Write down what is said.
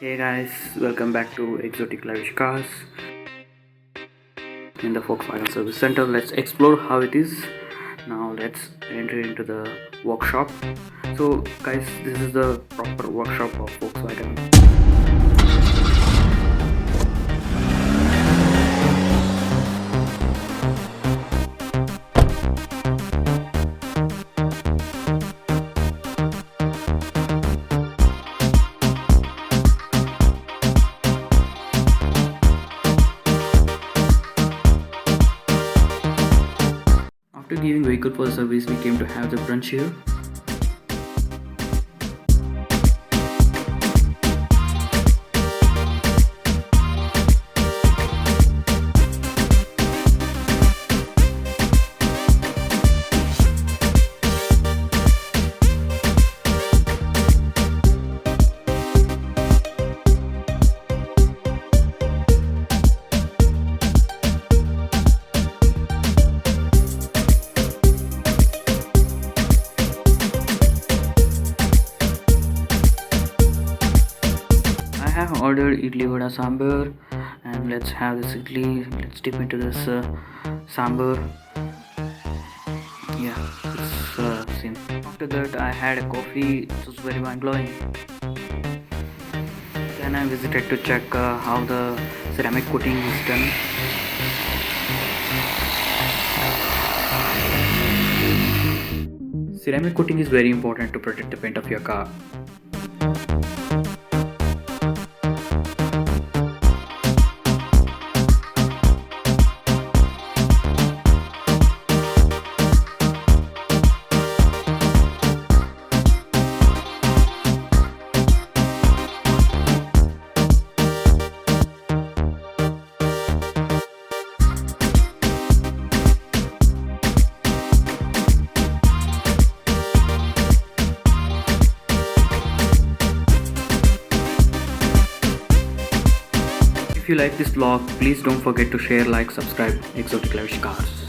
Hey guys, welcome back to Exotic Lavish Cars in the Volkswagen Service Center. Let's explore how it is. Now let's enter into the workshop. So guys, this is the proper workshop of Volkswagen. After giving vehicle for service, we came to have the brunch here. I have ordered idli vada sambar, and let's have this idli. Let's dip into this sambar. Yeah, it's same. After that, I had a coffee. It was very mind blowing. Then I visited to check how the ceramic coating is done. Ceramic coating is very important to protect the paint of your car. If you like this vlog, please don't forget to share, like, subscribe Exotic Lavish Cars.